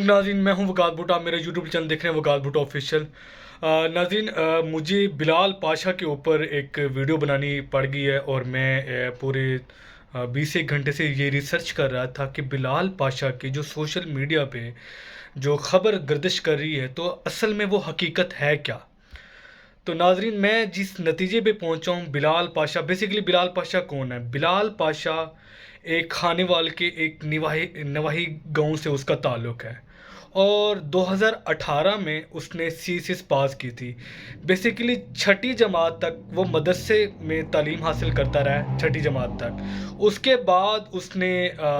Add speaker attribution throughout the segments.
Speaker 1: नाज़रीन, मैं हूं वकास भुट्टो। आप मेरा यूट्यूब चैनल देख रहे हैं वकास भुट्टो ऑफिशियल। नाज़रीन, मुझे बिलाल पाशा के ऊपर एक वीडियो बनानी पड़ गई है और मैं पूरे 20 एक घंटे से ये रिसर्च कर रहा था कि बिलाल पाशा की जो सोशल मीडिया पे जो ख़बर गर्दिश कर रही है तो असल में वो हकीकत है क्या। तो नाज़रीन, मैं जिस नतीजे पे पहुंचा हूँ, बिलाल पाशा बेसिकली, बिलाल पाशा कौन है? बिलाल पाशा एक खानेवाल के एक नवाही नवाही गांव से उसका ताल्लुक़ है और 2018 में उसने सीएसएस पास की थी। बेसिकली छठी जमात तक वो मदरसे में तालीम हासिल करता रहा, छठी जमात तक। उसके बाद उसने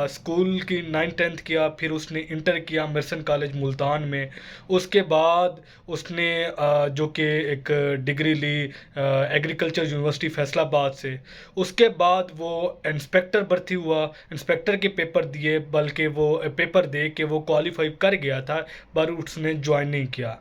Speaker 1: स्कूल की 9th 10th किया, फिर उसने इंटर किया मर्सन कॉलेज मुल्तान में। उसके बाद उसने जो कि एक डिग्री ली एग्रीकल्चर यूनिवर्सिटी फैसलाबाद से। उसके बाद वो इंस्पेक्टर भर्ती हुआ, इंस्पेक्टर के पेपर दिए, बल्कि वो पेपर दे के वो क्वालिफाई कर गया था, पर उसने ज्वाइन नहीं किया।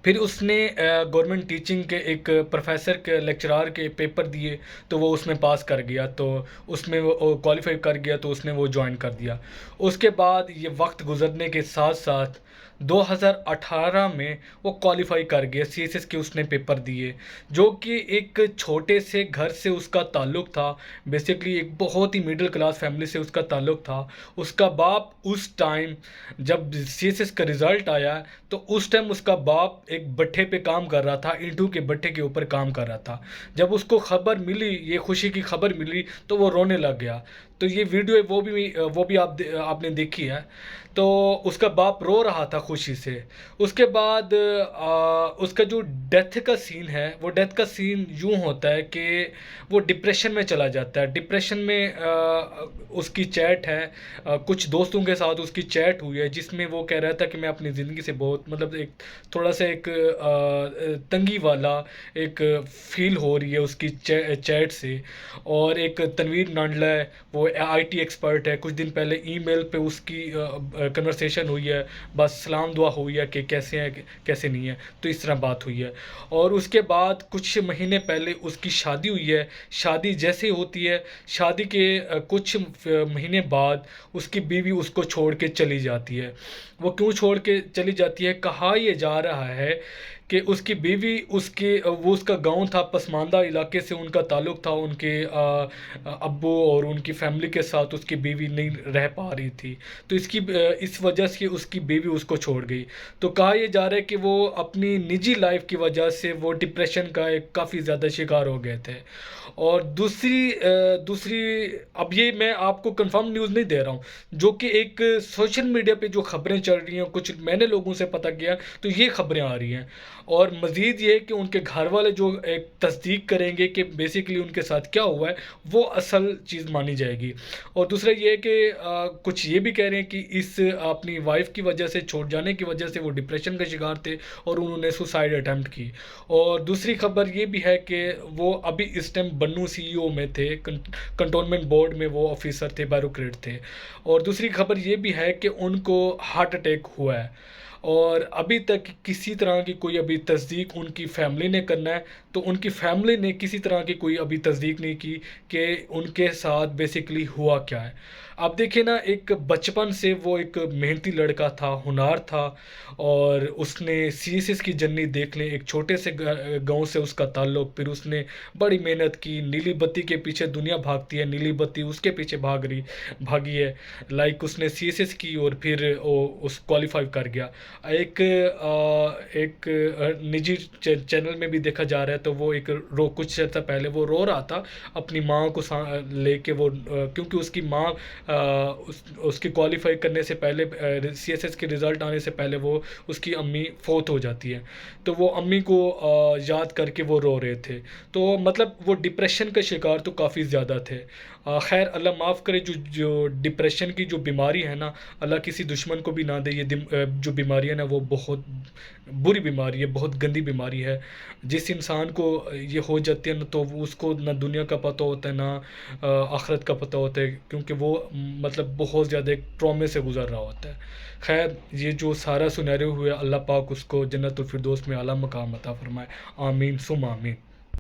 Speaker 1: फिर उसने गवर्नमेंट टीचिंग के एक प्रोफेसर के लेक्चरार के पेपर दिए, तो वो उसमें पास कर गया, तो उसमें वो क्वालिफाई कर गया, तो उसने वो ज्वाइन कर दिया। उसके बाद ये वक्त गुजरने के साथ साथ 2018 में वो क्वालिफाई कर गया, सीएसएस के उसने पेपर दिए, जो कि एक छोटे से घर से उसका ताल्लुक़ था। बेसिकली एक बहुत ही मिडिल क्लास फैमिली से उसका ताल्लुक़ था। उसका बाप उस टाइम जब सीएसएस का रिज़ल्ट आया, तो उस टाइम उसका बाप एक भट्ठे पे काम कर रहा था, ईंटों के भट्ठे के ऊपर काम कर रहा था। जब उसको खबर मिली, ये खुशी की खबर मिली, तो वो रोने लग गया। तो ये वीडियो वो भी आपने देखी है। तो उसका बाप रो रहा था खुशी से। उसके बाद उसका जो डेथ का सीन है, वो डेथ का सीन यूँ होता है कि वो डिप्रेशन में चला जाता है। डिप्रेशन में उसकी चैट है, कुछ दोस्तों के साथ उसकी चैट हुई है, जिसमें वो कह रहा था कि मैं अपनी ज़िंदगी से बहुत, मतलब एक थोड़ा सा एक तंगी वाला एक फील हो रही है उसकी चैट से। और एक तनवीर नांडला है, वो आईटी एक्सपर्ट है, कुछ दिन पहले ईमेल पे उसकी कन्वर्सेशन हुई है, बस सलाम दुआ हुई है कि कैसे हैं कैसे नहीं है, तो इस तरह बात हुई है। और उसके बाद कुछ महीने पहले उसकी शादी हुई है। शादी जैसे होती है, शादी के कुछ महीने बाद उसकी बीवी उसको छोड़ के चली जाती है। वो क्यों छोड़ के चली जाती है? कहा यह जा रहा है कि उसकी बीवी वो उसका गांव था, पसमानदा इलाके से उनका ताल्लुक़ था, उनके अब्बू और उनकी फैमिली के साथ उसकी बीवी नहीं रह पा रही थी, तो इस वजह से उसकी बीवी उसको छोड़ गई। तो कहा यह जा रहा है कि वो अपनी निजी लाइफ की वजह से वो डिप्रेशन का एक काफ़ी ज़्यादा शिकार हो गए थे। और दूसरी, अब ये मैं आपको कंफर्म न्यूज़ नहीं दे रहा हूँ, जो कि एक सोशल मीडिया पे जो खबरें चल रही हैं, कुछ मैंने लोगों से पता किया, तो ये खबरें आ रही हैं। और मज़ीद ये कि उनके घर वाले जो एक तस्दीक करेंगे कि बेसिकली उनके साथ क्या हुआ है, वो असल चीज़ मानी जाएगी। और दूसरा ये है कि कुछ ये भी कह रहे हैं कि इस अपनी वाइफ की वजह से, छोड़ जाने की वजह से वो डिप्रेशन का शिकार थे और उन्होंने सुसाइड अटैम्प्ट की। और दूसरी खबर ये भी है कि वो अभी इस टाइम बन्नू सीईओ में थे, कंटोनमेंट बोर्ड में वो ऑफिसर थे, ब्यूरोक्रेट थे। और दूसरी खबर ये भी है कि उनको हार्ट अटैक हुआ है और अभी तक किसी तरह की कोई अभी तस्दीक उनकी फैमिली ने करना है, तो उनकी फैमिली ने किसी तरह की कोई अभी तस्दीक नहीं की कि उनके साथ बेसिकली हुआ क्या है। अब देखिए ना, एक बचपन से वो एक मेहनती लड़का था, होनहार था, और उसने सीएसएस की जर्नी देख लें, एक छोटे से गांव से उसका ताल्लुक़, फिर उसने बड़ी मेहनत की, नीली बत्ती के पीछे दुनिया भागती है, नीली बत्ती उसके पीछे भागी है। लाइक उसने सीएसएस की और फिर वो उस क्वालिफाई कर गया। एक निजी चैनल में भी देखा जा रहा है, तो वो कुछ अर्सा पहले वो रो रहा था अपनी माँ को लेके, वो क्योंकि उसकी माँ उसकी क्वालिफाई करने से पहले, सीएसएस के रिज़ल्ट आने से पहले वो उसकी अम्मी फोत हो जाती है, तो वो अम्मी को याद करके वो रो रहे थे। तो मतलब वो डिप्रेशन का शिकार तो काफ़ी ज़्यादा थे। खैर, अल्लाह माफ़ करे, जो डिप्रेशन की जो बीमारी है ना, अल्लाह किसी दुश्मन को भी ना दे। ये जो बीमारी है ना, वो बहुत बुरी बीमारी है, बहुत गंदी बीमारी है। जिस इंसान को ये हो जाती है ना, तो उसको ना दुनिया का पता होता है, ना आखिरत का पता होता है, क्योंकि वो मतलब बहुत ज़्यादा एक ट्रॉमे से गुज़र रहा होता है। खैर, ये जो सारा सिनेरियो हुआ, अल्लाह पाक उसको जन्नतुल फिरदौस में आला मकाम अता फ़रमाए। आमीन सुम्मा आमीन।